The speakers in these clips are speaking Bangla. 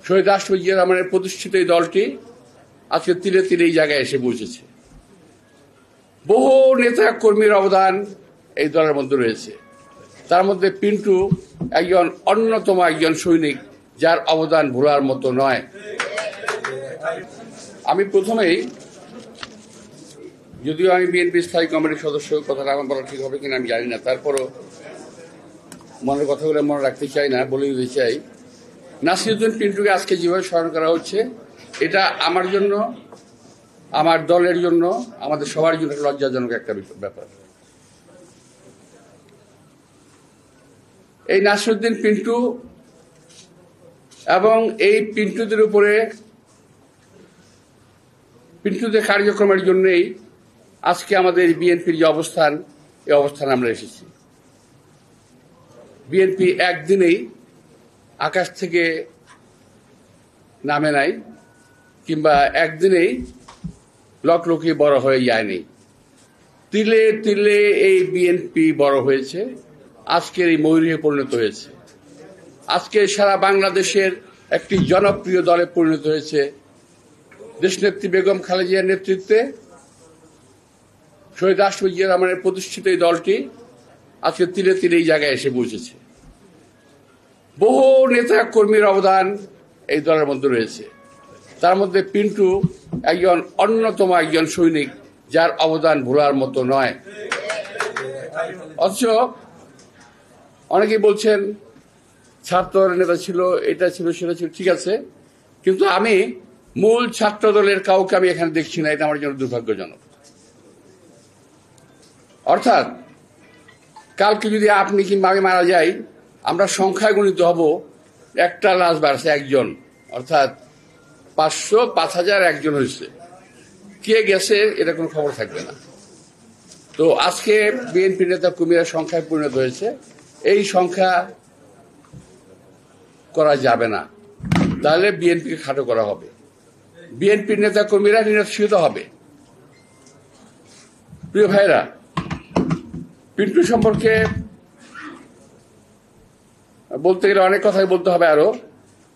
শহীদ রাষ্ট্রপতি জিয়া রহমানের প্রতিষ্ঠিত এই দলটি আজকে তিলে তিলে এই জায়গায় এসে পৌঁছেছে। বহু নেতা কর্মীর অবদান এই দলের মধ্যে রয়েছে। তার মধ্যে পিন্টু একজন অন্যতম একজন সৈনিক, যার অবদান ভোলার মতো নয়। আমি প্রথমেই, যদিও আমি বিএনপি স্থায়ী কমিটির সদস্য, কথাটা আমার বলা ঠিক হবে কিনা আমি জানি না, তারপরও মনের কথাগুলো মনে রাখতে চাই না, বলে দিতে চাই, নাসিরউদ্দিন পিন্টুকে আজকে যেভাবে স্মরণ করা হচ্ছে, এটা আমার জন্য, আমার দলের জন্য, আমাদের সবার জন্য লজ্জাজনক একটা ব্যাপার। এই নাসিরউদ্দিন পিন্টু এবং এই পিন্টুদের উপরে, পিন্টুদের কার্যক্রমের জন্যই আজকে আমাদের বিএনপির যে অবস্থান, এই অবস্থানে আমরা এসেছি। বিএনপি একদিনেই আকাশ থেকে নামে নাই, কিংবা একদিনেই লকলকি বড় হয়ে যায়নি। তিলে তিলে এই বিএনপি বড় হয়েছে, আজকের এই ময়ূরে পরিণত হয়েছে। আজকে সারা বাংলাদেশের একটি জনপ্রিয় দলে পরিণত হয়েছে। দেশনেত্রী বেগম খালেদা জিয়ার নেতৃত্বে শহীদ রাষ্ট্রপতি জিয়া রহমানের প্রতিষ্ঠিত এই দলটি আজকে তিলে তিলে এই জায়গায় এসে পৌঁছেছে। বহু নেতা কর্মীর অবদান এই দলের মধ্যে রয়েছে। তার মধ্যে পিন্টু একজন অন্যতম একজন সৈনিক, যার অবদান ভোলার মতো নয়। অথচ অনেকেই বলছেন ছাত্র নেতা ছিল, এটা ছিল, সেটা ছিল, ঠিক আছে, কিন্তু আমি মূল ছাত্র দলের কাউকে আমি এখানে দেখছি না। এটা আমার জন্য দুর্ভাগ্যজনক। অর্থাৎ কালকে যদি আপনি কিংবা আমি মারা যাই, আমরা সংখ্যায় গণিত হব, একটা লাশ বাড়ছে একজন, অর্থাৎ 500, 5000 একজন হয়েছে, কে গেছে এটা কোনো খবর থাকবে না। তো আজকে বিএনপি নেতা কর্মীরা সংখ্যায় পরিণত হয়েছে, এই সংখ্যা করা যাবে না, তাহলে বিএনপিকে খাটো করা হবে, বিএনপির নেতা কর্মীরা নিরস্ত্রিত হবে। প্রিয় ভাইরা, পিন্টু সম্পর্কে বলতে গেলে অনেক কথাই বলতে হবে। আরো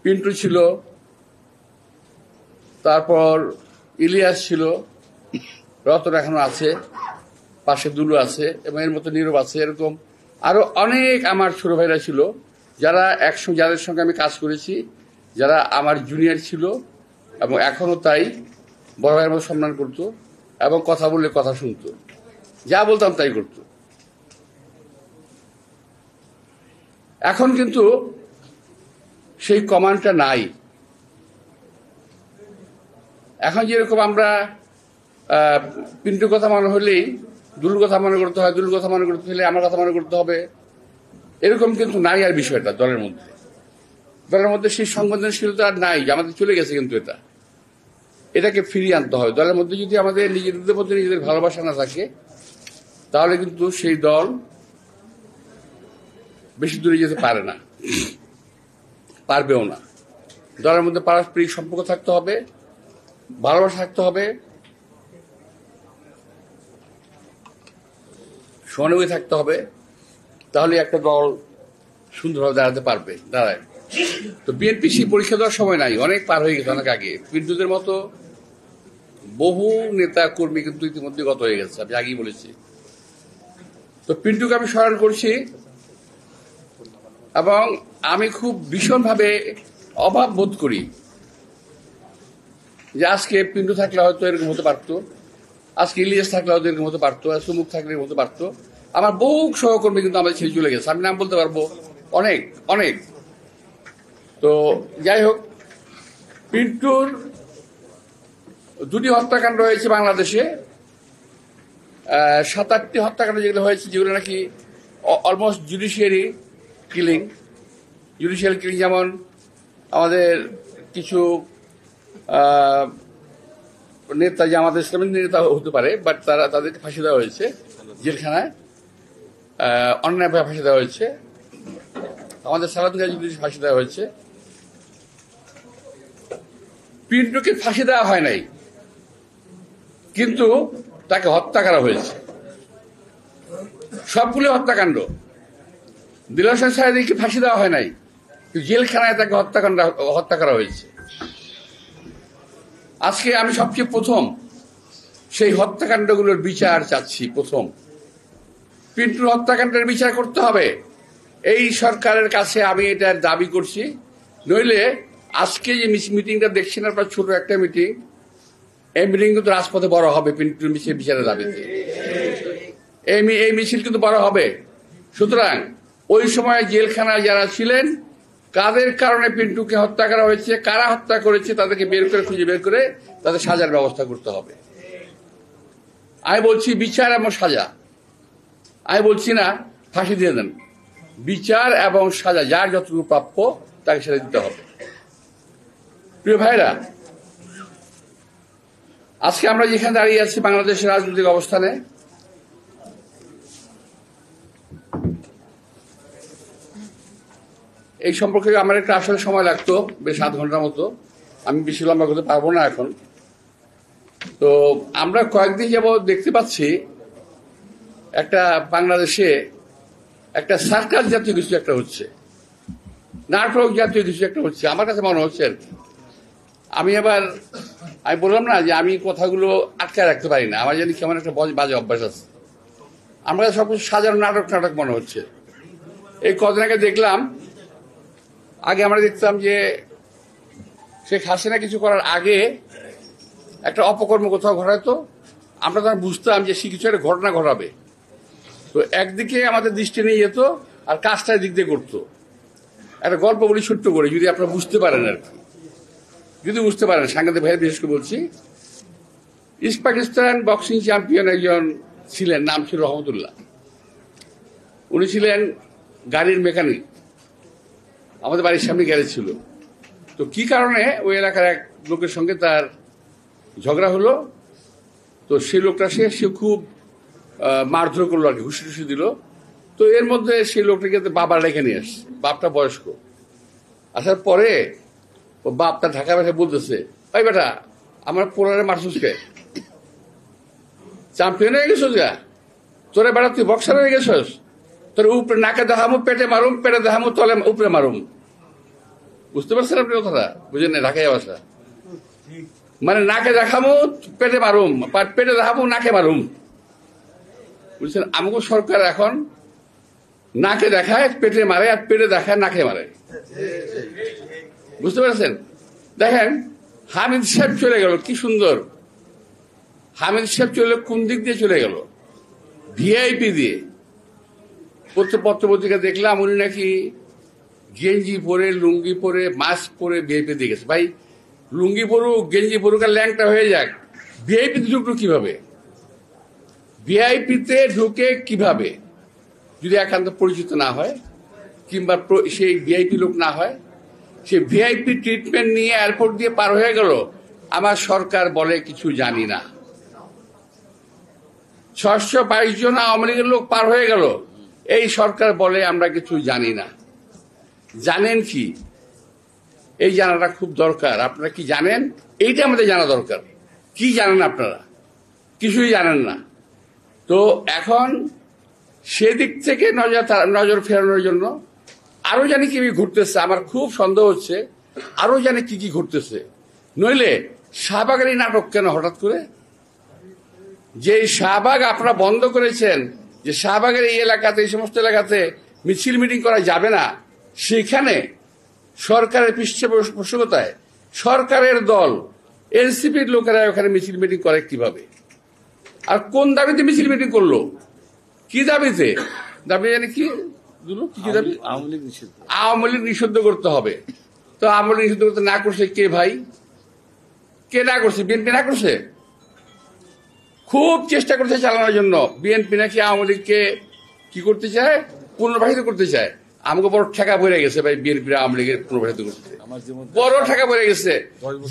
পিন্টু ছিল, তারপর ইলিয়াস ছিল, রতন এখনো আছে, পাশে দুলু আছে, এবং এর মতো নীরব আছে। এরকম আরো অনেক আমার ছোট ভাইরা ছিল, যারা একসঙ্গে, যাদের সঙ্গে আমি কাজ করেছি, যারা আমার জুনিয়র ছিল এবং এখনো তাই, বড় ভাইয়ের মতো সম্মান করতো এবং কথা বললে কথা শুনতো, যা বলতাম তাই করতো। এখন কিন্তু সেই কমান্ডটা নাই। এখন যেরকম আমরা পিন্টুর কথা মনে হলেই দুলুর কথা মনে করতে হয়, দুলুর কথা মনে করতে হলে আমার কথা মনে করতে হবে, এরকম কিন্তু নাই আর বিষয়টা দলের মধ্যে। দলের মধ্যে সেই সংবেদনশীলতা আর নাই, আমাদের চলে গেছে। কিন্তু এটাকে ফিরিয়ে আনতে হবে। দলের মধ্যে যদি আমাদের নিজেদের মধ্যে নিজেদের ভালোবাসা না থাকে, তাহলে কিন্তু সেই দল বেশি দূরে যেতে পারে না, পারবেও না। দলের মধ্যে পারস্পরিক সম্পর্ক থাকতে হবে, ভালোবাসা থাকতে হবে, সহানুভূতি থাকতে হবে, তাহলে একটা দল সুন্দরভাবে দাঁড়ায়। তো বিএনপি সেই পরীক্ষা দেওয়ার সময় নাই, অনেক পার হয়ে গেছে, অনেক আগে। পিন্টুদের মতো বহু নেতা কর্মী কিন্তু ইতিমধ্যে গত হয়ে গেছে, আমি আগেই বলেছি। তো পিন্টুকে আমি স্মরণ করছি, এবং আমি খুব ভীষণভাবে অভাব বোধ করি যে আজকে পিন্টু থাকলে হয়তো এরকম হতে পারতো, আজকে ইলিয়াস থাকলে হয়তো এরকম হতে পারতো, সুমুখ থাকলে এরকম হতে পারতো। আমার বহু সহকর্মী কিন্তু আমাদের ছেড়ে চলে গেছে, আমি নাম বলতে পারবো, অনেক অনেক। তো যাই হোক, পিন্টুর 2টি হত্যাকাণ্ড হয়েছে বাংলাদেশে, 7-8টি হত্যাকাণ্ড যেগুলো হয়েছে, যেগুলো নাকি অলমোস্ট জুডিশিয়ারি কিলিং। যেমন আমাদের কিছু নেতা, যে আমাদের ইসলামিক নেতা হতে পারে, বাট তাদেরকে ফাঁসি দেওয়া হয়েছে জেলখানায়, অন্যায়ভাবে ফাঁসি দেওয়া হয়েছে। আমাদের সালাউদ্দিন গাজীকে ফাঁসি দেওয়া হয়েছে। পিন্টুকে ফাঁসি দেওয়া হয় নাই, কিন্তু তাকে হত্যা করা হয়েছে। সবগুলো হত্যাকাণ্ড। দিলওয়ার হোসেন সাঈদীকে ফাঁসি দেওয়া হয় নাই, জেলখানায় তাকে হত্যা করা হয়েছে। আজকে আমি সবচেয়ে প্রথম সেই হত্যাকাণ্ডগুলোর বিচার চাচ্ছি। প্রথম পিন্টুর হত্যাকাণ্ডের বিচার করতে হবে, এই সরকারের কাছে আমি এটার দাবি করছি। নইলে আজকে যে মিটিংটা দেখছেন আপনার, ছোট একটা মিটিং, এই মিটিং কিন্তু রাজপথে বড় হবে পিন্টুর বিচারের দাবিতে। এই মিছিল কিন্তু বড় হবে। সুতরাং ওই সময় জেলখানায় যারা ছিলেন, কাদের কারণে পিন্টুকে হত্যা করা হয়েছে, কারা হত্যা করেছে, তাদেরকে খুঁজে বের করে তাদের সাজার ব্যবস্থা করতে হবে। আমি বলছি বিচার এবং সাজা, আমি বলছি না ফাঁসি দিয়ে দেন। বিচার এবং সাজা যার যতটুকু প্রাপ্য তাকে সেটা দিতে হবে। প্রিয় ভাইরা, আজকে আমরা যেখানে দাঁড়িয়ে আছি বাংলাদেশের রাজনৈতিক অবস্থানে, এই সম্পর্কে আমার একটা আসলে সময় লাগতো, বেশ 7 ঘন্টার মতো। আমি বেশি লম্বা করতে পারবো না এখন। তো আমরা কয়েকদিন যাবৎ দেখতে পাচ্ছি একটা বাংলাদেশে একটা সার্কাস জাতীয় কিছু একটা হচ্ছে, নাটক জাতীয় কিছু একটা হচ্ছে, আমার কাছে মনে হচ্ছে আর কি। আমি বললাম না যে আমি কথাগুলো আটকায় রাখতে পারি না, আমার জানি কেমন একটা বাজে অভ্যাস আছে। আমার কাছে সবকিছু সাজানো নাটক মনে হচ্ছে। এই কদিন আগে দেখলাম, আগে আমরা দেখতাম যে শেখ হাসিনা কিছু করার আগে একটা অপকর্ম কোথাও ঘটাতো, আমরা তখন বুঝতাম যে সে কিছু একটা ঘটনা ঘটাবে। তো একদিকে আমাদের দৃষ্টি নিয়ে যেত আর কাজটা দিক দিয়ে করতো। একটা গল্প বলি ছোট্ট করে, যদি আপনারা বুঝতে পারেন আর কি, যদি বুঝতে পারেন, সাংবাদিক ভাই বিশেষ করে বলছি। ইস্ট পাকিস্তান বক্সিং চ্যাম্পিয়ন একজন ছিলেন, নাম ছিল রহমতুল্লাহ। উনি ছিলেন গাড়ির মেকানিক, আমাদের বাড়ির সামনে গ্যারেজ ছিল। তো কি কারণে ওই এলাকার এক লোকের সঙ্গে তার ঝগড়া হলো। তো সেই লোকটা সে খুব মারধর করলো আর কি, ঘুষি টুসি দিল। তো এর মধ্যে সেই লোকটাকে বাবার রেখে নিয়ে আসছে, বাপটা বয়স্ক। আসার পরে ও বাপ তার ঢাকা বেঠে বলতেছে, ওই বেটা আমার পোলারে মারছুস কে, চ্যাম্পিয়ন হয়ে গেছিস গা, তোরে বেটা তুই বক্সার হয়ে গেছিস, তোর উপরে নাকে দেখামো, পেটে মারুম, পেটে দেখামো, তলে উপরে মারুম। বুঝতে পারছেন আপনি কথাটা? বুঝেন না ঢাকায় ভাষা, মানে নাকে দেখামো, পেটে মারুম, পেটে দেখাবো, নাকে মারুম। বুঝছেন? আমাকে সরকার এখন নাকে দেখায়, পেটে মারে, আর পেটে দেখায়, নাকে মারে। বুঝতে পারছেন? দেখেন হামিদ সাহেব চলে গেল, কি সুন্দর। হামিদ সাহেব চলে কোন দিক দিয়ে চলে গেল? ভিআইপি দিয়ে। পত্রপত্রিকা দেখলাম উনি নাকি গেঞ্জি পরে, লুঙ্গি পরে, মাস্ক পরে ভিআইপি দিয়ে গেছে। ভাই লুঙ্গি পরুক, গেঞ্জি পরুক, আর ল্যাংটা হয়ে যাক, ভিআইপিতে ঢুকলো কিভাবে? ভিআইপিতে ঢুকে কিভাবে? যদি একান্ত পরিচিত না হয় কিংবা সেই ভিআইপি লোক না হয়, সে ভিআইপি ট্রিটমেন্ট নিয়ে এয়ারপোর্ট দিয়ে পার হয়ে গেল। আমার সরকার বলে কিছু জানি না। 622 জন আওয়ামী লীগের লোক পার হয়ে গেল, এই সরকার বলে আমরা কিছু জানি না। জানেন কি? এই জানাটা খুব দরকার। আপনারা কি জানেন? এইটা আমাদের জানা দরকার। কি জানেন আপনারা? কিছুই জানেন না। তো এখন সেদিক থেকে নজর ফেরানোর জন্য আরো জানি কি ঘুরতেছে, আমার খুব সন্দেহ হচ্ছে আরো জানি কি ঘুরতেছে। নইলে শাহবাগের এই নাটক কেন হঠাৎ করে? যে শাহবাগ আপনারা বন্ধ করেছেন, যে শাহবাগের এই এলাকাতে, এই সমস্ত এলাকাতে মিছিল মিটিং করা যাবে না, সেখানে সরকারের পৃষ্ঠপোষকতায় সরকারের দল এনসিপির লোকেরা ওখানে মিছিল মিটিং করে কিভাবে? আর কোন দাবিতে মিছিল মিটিং করলো? কি দাবিতে? দাবি জানি কি দাবি? আওয়ামী লীগ নিষিদ্ধ করতে হবে। তো আওয়ামী লীগ নিষিদ্ধ করতে না করছে কে ভাই? কে না করছে? বিএনপি না করছে? খুব চেষ্টা করছে চালানোর জন্য। বিএনপি নাকি আওয়ামী লীগকে কি করতে চায়? পুনর্বাসিত করতে চায়। আমাকে বড় ঠেকা পড়ে গেছে ভাই, বিএনপি আওয়ামী লীগের পুনর্বাসিত করতে বড় ঠেকা পড়ে গেছে।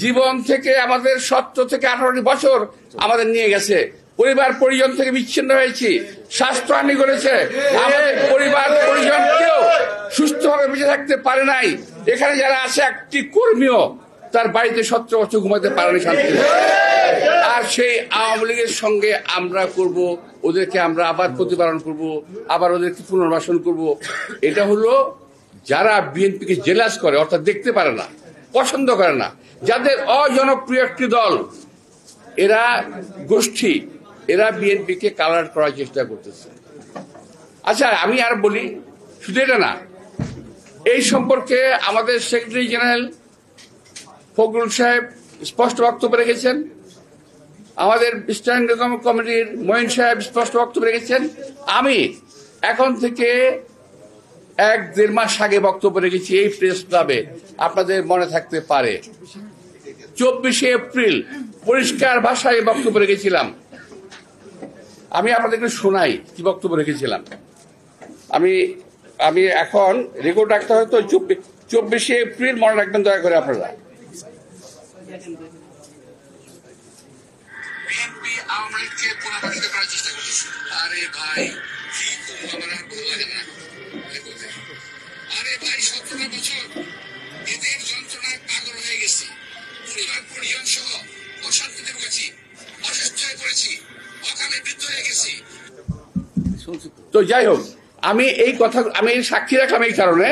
জীবন থেকে আমাদের 17 থেকে 18 বছর আমাদের নিয়ে গেছে। পরিবার পরিজন থেকে বিচ্ছিন্ন হয়েছি, স্বাস্থ্যহানি করেছে। আমাদের পরিবার পরিজন কেউ সুস্থভাবে বেঁচে থাকতে পারে নাই। এখানে যারা আছে, একটি কর্মীও তার বাড়িতে 17 বছর ঘুমাতে পারেনি শান্তি। আর সেই আওয়ামী লীগের সঙ্গে আমরা করব, ওদেরকে আমরা আবার প্রতিপালন করব, আবার ওদেরকে পুনর্বাসন করব। এটা হলো যারা বিএনপিকে জেলাস করে, অর্থাৎ দেখতে পারে না, পছন্দ করে না, যাদের অজনপ্রিয় একটি দল, এরা গোষ্ঠী, এরা বিএনপিকে কালার করার চেষ্টা করতেছে। আচ্ছা, আমি আর বলি, শুধু এটা না, এই সম্পর্কে আমাদের সেক্রেটারি জেনারেল ফখরুল সাহেব স্পষ্ট বক্তব্য রেখেছেন, আমাদের স্ট্যান্ডিং কমিটির মঈন সাহেব স্পষ্ট বক্তব্য রেখেছেন। আমি এখন থেকে 1-1.5 মাস আগে বক্তব্য রেখেছি এই প্রেস ক্লাবে, আপনাদের মনে থাকতে পারে। 24শে এপ্রিল পরিষ্কার ভাষায় বক্তব্য রেখেছিলাম। আমি আপনাদেরকে শোনাই কি বক্তব্য রেখেছিলাম। আমি এখন রেকর্ড রাখতে হয়তো 24শে এপ্রিল মনে রাখবেন দয়া করে আপনারা। বিএনপি আওয়ামী লীগকে পুনর্বাসিত করার চেষ্টা করতেছে। আরে ভাই, আমার আর ভালো লাগে না। আরে ভাই, 17 বছর এদের যন্ত্রণায় পাগল হয়ে গেছি, পরিবার সহ অশান্তিতে ভুগেছি, অসুস্থ হয়ে পড়েছি, অকালে বৃদ্ধ হয়ে গেছি। তো যাই হোক, আমি এই সাক্ষী রাখলাম এই কারণে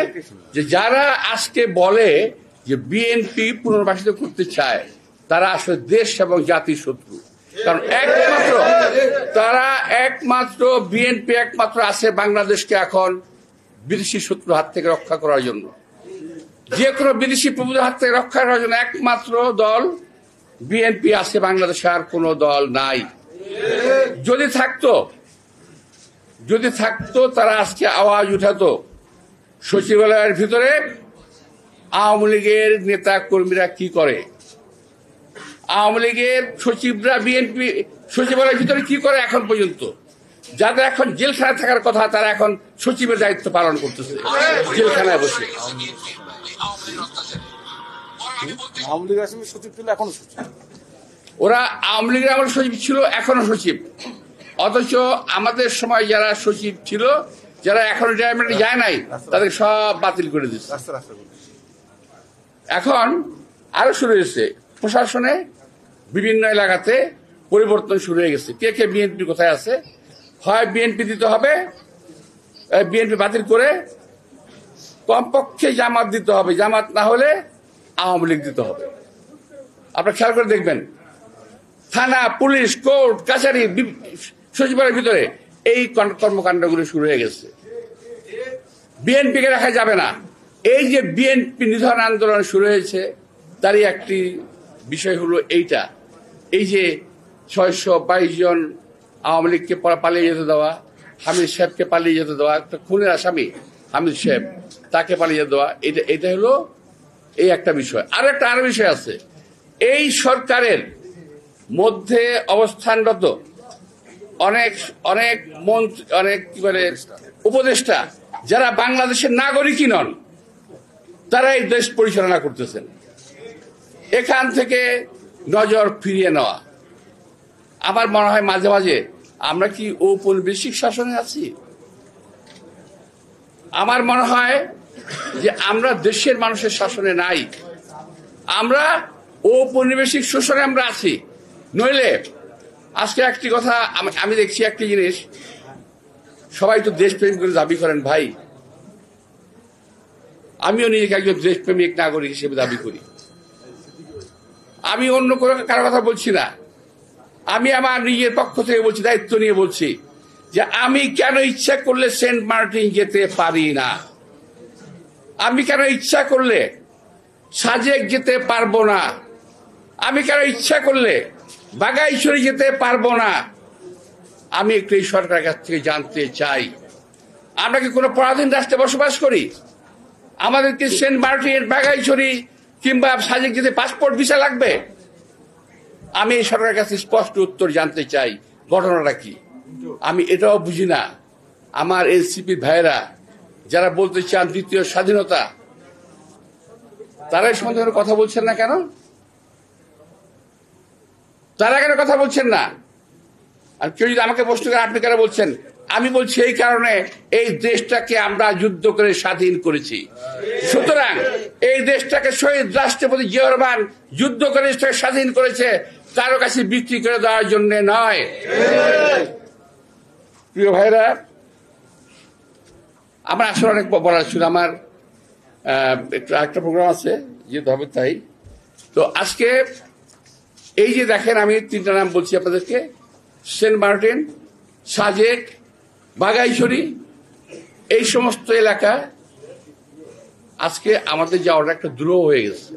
যে যারা আজকে বলে যে বিএনপি পুনর্বাসিত করতে চায়, তারা আসলে দেশ এবং জাতির শত্রু। কারণ একমাত্র বিএনপি একমাত্র আছে বাংলাদেশকে এখন বিদেশি শত্রুর হাত থেকে রক্ষা করার জন্য, যে কোনো বিদেশি প্রভুদের হাত থেকে রক্ষা করার জন্য একমাত্র দল বিএনপি আছে বাংলাদেশে, আর কোন দল নাই। যদি থাকতো তারা আজকে আওয়াজ উঠাতো সচিবালয়ের ভিতরে আওয়ামী লীগের নেতা কর্মীরা কি করে, আওয়ামী লীগের সচিবরা বিএনপি সচিবালয়ের ভিতরে কি করে। এখন পর্যন্ত যাদের এখন জেলখানায় থাকার কথা, তারা এখন সচিবের দায়িত্ব পালন করতেছে জেলখানায় বসে। ওরা আওয়ামী লীগের আমার সচিব ছিল, এখনো সচিব। অথচ আমাদের সময় যারা সচিব ছিল, যারা এখন রিটায়ারমেন্টে যায় নাই, তাদের সব বাতিল করে দিচ্ছে। এখন আরো শুরু হয়েছে, প্রশাসনে বিভিন্ন এলাকাতে পরিবর্তন শুরু হয়ে গেছে। কে বিএনপি কোথায় আছে, হয় বিএনপি দিতে হবে, বিএনপি বাতিল করে কমপক্ষে জামাত দিতে হবে, জামাত না হলে আওয়ামী লীগ দিতে হবে। আপনারা খেয়াল করে দেখবেন, থানা, পুলিশ, কোর্ট, কাছারি, সচিবালয়ের ভিতরে এই কর্মকাণ্ডগুলো শুরু হয়ে গেছে। বিএনপিকে রাখা যাবে না। এই যে বিএনপি নিধন আন্দোলন শুরু হয়েছে, তারই একটি বিষয় হলো এইটা, এই যে 622 জন আওয়ামী লীগকে পালিয়ে যেতে দেওয়া, হামিদ সাহেবকে পালিয়ে যেতে দেওয়া, একটা খুনের আসামি হামিদ সাহেব, তাকে পালিয়ে দেওয়া, এটা হলো এই একটা বিষয়। আরো বিষয় আছে, এই সরকারের মধ্যে অবস্থানরত অনেক কি বলে উপদেষ্টা, যারা বাংলাদেশের নাগরিকই নন, তারা এই দেশ পরিচালনা করতেছেন। এখান থেকে নজর ফিরিয়ে নেওয়া। আমার মনে হয় মাঝে মাঝে আমরা কি ঔপনিবেশিক শাসনে আছি? আমার মনে হয় যে আমরা দেশের মানুষের শাসনে নাই, আমরা ঔপনিবেশিক শোষণে আমরা আছি। নইলে আজকে একটি কথা আমি দেখছি, একটি জিনিস, সবাই তো দেশপ্রেম করে দাবি করেন ভাই, আমিও নিজেকে একজন দেশপ্রেমিক নাগরিক হিসেবে দাবি করি। আমি অন্য কারো কথা বলছি না, আমি আমার নিজের পক্ষ থেকে বলছি, দায়িত্ব নিয়ে বলছি যে আমি কেন ইচ্ছা করলে সেন্ট মার্টিন যেতে পারি না, আমি কেন ইচ্ছা করলে সাজেক যেতে পারবো না, আমি কেন ইচ্ছা করলে বাগাইছড়ি যেতে পারবো না। আমি একটু এই সরকারের কাছ থেকে জানতে চাই, আমরা কি কোনো পরাধীন রাষ্ট্রে বসবাস করি? আমাদেরকে সেন্ট মার্টিন, বাগাইছড়ি কিংবা সাজেক যেতে পাসপোর্ট ভিসা লাগবে? আমি এই সরকারের কাছে স্পষ্ট উত্তর জানতে চাই, ঘটনাটা কি। আমি এটাও বুঝি না, আমার এনসিপি ভাইয়েরা যারা বলতে চান দ্বিতীয় স্বাধীনতা, তারা এই সম্বন্ধে কথা বলছেন না কেন? তারা কেন কথা বলছেন না? আর কেউ যদি আমাকে প্রশ্ন করে আপনি কেন বলছেন, আমি বলছি এই কারণে এই দেশটাকে আমরা যুদ্ধ করে স্বাধীন করেছি। সুতরাং এই দেশটাকে শহীদ রাষ্ট্রপতি জিয়াউর রহমান যুদ্ধ করে স্বাধীন করেছে, কারো কাছে বিক্রি করে দেওয়ার জন্য নয়। প্রিয় ভাইরা, আমার আসলে অনেক বলার ছিল, আমার একটু একটা প্রোগ্রাম আছে যেতে হবে তাই। তো আজকে এই যে দেখেন, আমি 3টা নাম বলছি আপনাদেরকে: সেন্ট মার্টিন, সাজেক, বাগাইছড়ি, এই সমস্ত এলাকা আজকে আমাদের যাওয়াটা একটা দুরূহ হয়ে গেছে।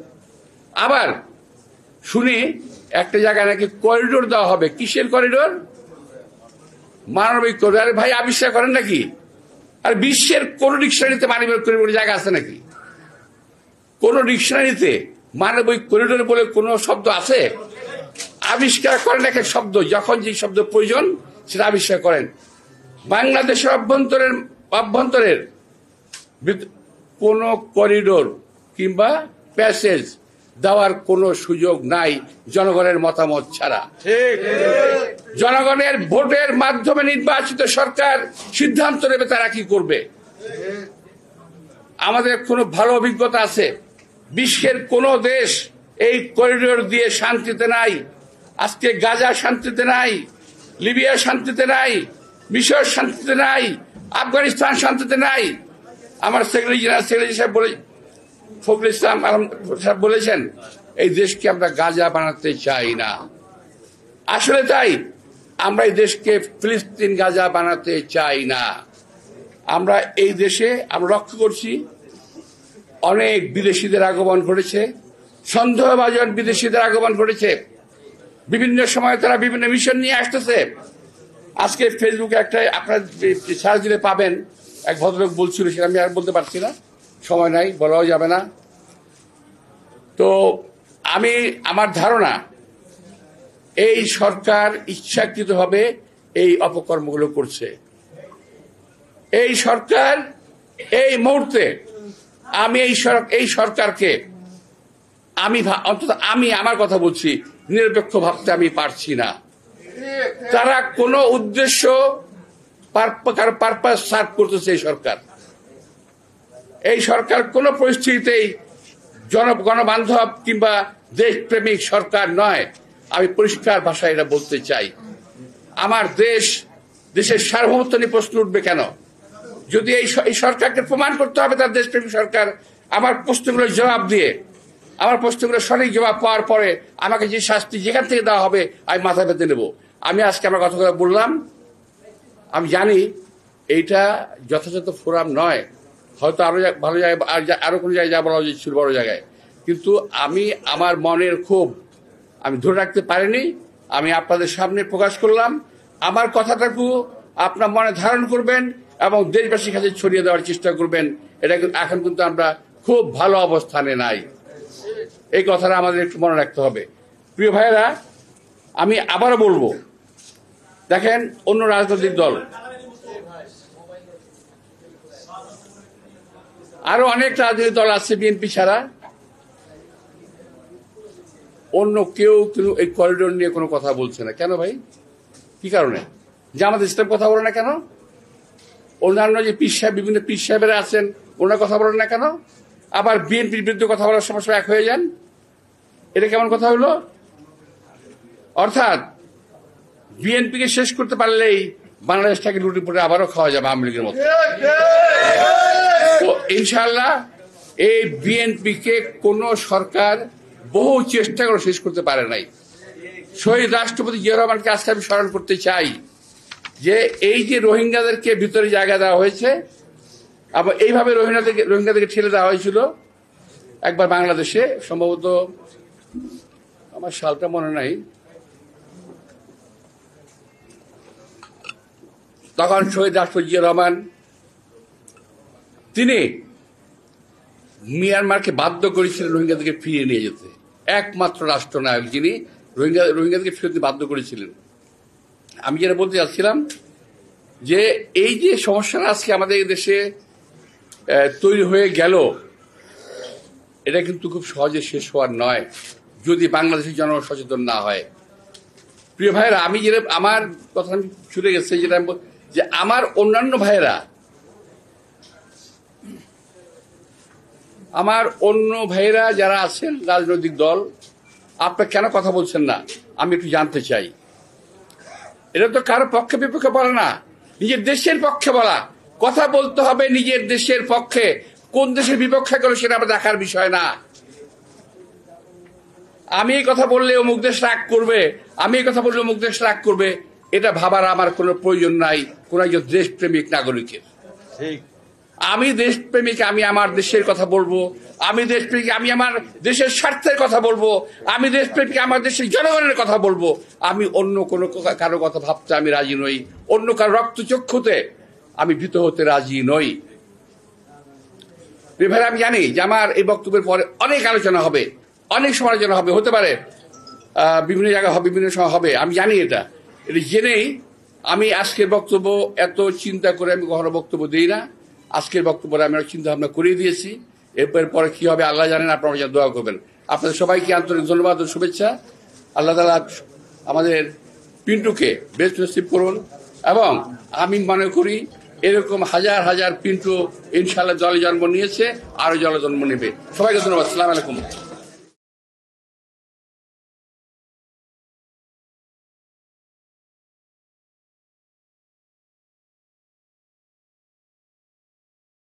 আবার শুনি একটা জায়গায় নাকি করিডোর দেওয়া হবে। কিসের করিডোর? মানবিক করিডোর। আরে ভাই, আবিষ্কার করেন নাকি? আর বিশ্বের কোন ডিকশনারিতে মানবিক করিডোর জায়গা আছে নাকি? কোন ডিকশনারিতে মানবিক করিডোর বলে কোন শব্দ আছে? আবিষ্কার করেন এক এক শব্দ, যখন যে শব্দ প্রয়োজন সেটা আবিষ্কার করেন। বাংলাদেশের অভ্যন্তরের কোন করিডোর কিংবা প্যাসেজ দেওয়ার কোনো সুযোগ নাই জনগণের মতামত ছাড়া। জনগণের ভোটের মাধ্যমে নির্বাচিত সরকার সিদ্ধান্ত নেবে তারা কি করবে। আমাদের কোনো ভালো অভিজ্ঞতা আছে? বিশ্বের কোন দেশ এই করিডোর দিয়ে শান্তিতে নাই। আজকে গাজা শান্তিতে নাই, লিবিয়া শান্তিতে নাই, মিশর শান্তিতে নাই, আফগানিস্তান শান্তিতে নাই। আমার সেক্রেটারি সাহেব ফখরুল ইসলাম সাহেব বলেছেন, এই দেশকে আমরা গাজা বানাতে চাই না। আসলে তাই, আমরা এই দেশকে ফিলিস্তিন গাজা বানাতে চাই না। আমরা এই দেশে আমরা লক্ষ্য করছি অনেক বিদেশিদের আগমন ঘটেছে, সন্দেহভাজন বিদেশিদের আগমন ঘটেছে। বিভিন্ন সময় তারা বিভিন্ন মিশন নিয়ে আসতেছে। আজকে ফেসবুকে একটা আপনার সার্চ দিলে পাবেন, এক ভদ্রলোক বলছিল, সেটা আমি আর বলতে পারছি না, সময় নাই, বলাও যাবে না। তো আমার ধারণা এই সরকার ইচ্ছাকৃতভাবে এই অপকর্মগুলো করছে। এই সরকার এই মুহূর্তে এই সরকারকে অন্তত আমি আমার কথা বলছি, নিরপেক্ষ ভাবতে আমি পারছি না। তারা কোনো উদ্দেশ্য পারপাস সার্ভ করতেছে। এই সরকার কোন পরিস্থিতিতেই গণবান্ধব কিংবা দেশপ্রেমিক সরকার নয়। আমি পরিষ্কার ভাষায় এটা বলতে চাই। আমার দেশের সার্বভৌমত্ব নিয়ে প্রশ্ন উঠবে কেন? যদি এই সরকারকে প্রমাণ করতে হবে তার দেশপ্রেমিক সরকার, আমার প্রশ্নগুলোর জবাব দিয়ে, আমার প্রশ্নগুলোর সঠিক জবাব পাওয়ার পরে আমাকে যে শাস্তি যেখান থেকে দেওয়া হবে আমি মাথা পেতে নেব। আমি আজকে আমার কথাগুলো বললাম, আমি জানি এইটা যথাযথ ফোরাম নয়, হয়তো আরো ভালো জায়গায়, আরো কোনো জায়গায় যা বলা উচিত ছিল বড় জায়গায়, কিন্তু আমি আমার মনের ক্ষোভ আমি ধরে রাখতে পারিনি। আমি আপনাদের সামনে প্রকাশ করলাম। আমার কথাটাকে আপনার মনে ধারণ করবেন এবং দেশবাসীর কাছে ছড়িয়ে দেওয়ার চেষ্টা করবেন। এটা এখন কিন্তু আমরা খুব ভালো অবস্থানে নাই, এই কথাটা আমাদের একটু মনে রাখতে হবে। প্রিয় ভাইয়েরা, আমি আবারও বলবো, দেখেন অন্য রাজনৈতিক দল, আরো অনেক রাজনৈতিক দল আছে বিএনপি ছাড়া, অন্য কেউ এই করিডোর নিয়ে কোনো কথা বলছে না। কেন ভাই? কি কারণে? জামাত ইসলাম কথা বলে না কেন? অন্যান্য যে বিভিন্ন পীর সাহেবেরা আছেন ওনারা কথা বলেন না কেন? আবার বিএনপির বিরুদ্ধে কথা বলার সময় এক হয়ে যান। এটা কেমন কথা হলো? অর্থাৎ বিএনপিকে শেষ করতে পারলেই বাংলাদেশটাকে লুটি পুটে আবারও খাওয়া যাবে আওয়ামী লীগের মতো। তো ইনশাআল্লাহ এই বিএনপিকে কোন সরকার বহু চেষ্টা করে শেষ করতে পারে নাই। শহীদ রাষ্ট্রপতি জিয়া রহমানকে আজকে আমি স্মরণ করতে চাই যে এই যে রোহিঙ্গাদেরকে ভিতরে জায়গা দেওয়া হয়েছে, আবার এইভাবে রোহিঙ্গাদেরকে ঠেলে দেওয়া হয়েছিল একবার বাংলাদেশে, সম্ভবত আমার সালটা মনে নাই, তখন শহীদ রাষ্ট্রপতি জিয়া রহমান তিনি মিয়ানমারকে বাধ্য করেছিলেন রোহিঙ্গাদেরকে ফিরিয়ে নিয়ে যেতে। একমাত্র রাষ্ট্রনায়ক যিনি রোহিঙ্গাদেরকে ফিরতে বাধ্য করেছিলেন। আমি যেটা বলতে চাচ্ছিলাম যে এই যে সমস্যাটা আজকে আমাদের দেশে তৈরি হয়ে গেল, এটা কিন্তু খুব সহজে শেষ হওয়ার নয় যদি বাংলাদেশের জনগণ সচেতন না হয়। প্রিয় ভাইয়েরা, আমি যেটা আমার কথা ছুটে গেছে, যেটা যে আমার অন্যান্য ভাইয়েরা, আমার অন্য ভাইয়েরা যারা আছেন রাজনৈতিক দল, আপনারা কেন কথা বলছেন না আমি একটু জানতে চাই। এটা তো কারো পক্ষে বিপক্ষে বলা না, নিজের দেশের পক্ষে বলা। কথা বলতে হবে নিজের দেশের পক্ষে। কোন দেশের বিপক্ষে গেল সেটা আমার দেখার বিষয় না। আমি এই কথা বললে অমুক দেশ রাগ করবে, আমি এই কথা বললে অমুক দেশ রাগ করবে, এটা ভাবার আমার কোনো প্রয়োজন নাই কোন একজন দেশপ্রেমিক নাগরিকের। আমি দেশপ্রেমিক, আমি আমার দেশের কথা বলবো, আমি দেশপ্রেমিক, আমি আমার দেশের স্বার্থের কথা বলবো, আমি দেশপ্রেমিক, আমার দেশের জনগণের কথা বলবো। আমি অন্য কোনো কারো কথা ভাবতে আমি রাজি নই, অন্য কারো রক্তচক্ষুতে আমি ভীত হতে রাজি নই। ভাই, আমি জানি যে আমার এই বক্তব্যের পরে অনেক আলোচনা হবে, অনেক সমালোচনা হবে, হতে পারে বিভিন্ন জায়গায় হবে, বিভিন্ন সময় হবে, আমি জানি এটা জেনেই আমি আজকের বক্তব্য এত চিন্তা করে আমি কখনো বক্তব্য দিই না। আজকের বক্তব্যে আমি চিন্তা ভাবনা করিয়ে দিয়েছি, এরপর পরে কি হবে আল্লাহ জানেন, আপনারা যা দোয়া করবেন। আপনাদের সবাইকে আন্তরিক ধন্যবাদ ও শুভেচ্ছা। আল্লাহ তাআলা আমাদের পিন্টুকে বেস্ট নসিব করুন, এবং আমি মনে করি এরকম হাজার হাজার পিন্টু ইনশাআল্লাহ জলে জন্ম নিয়েছে, আরো জলে জন্ম নেবে। সবাইকে ধন্যবাদ। আসসালামু আলাইকুম।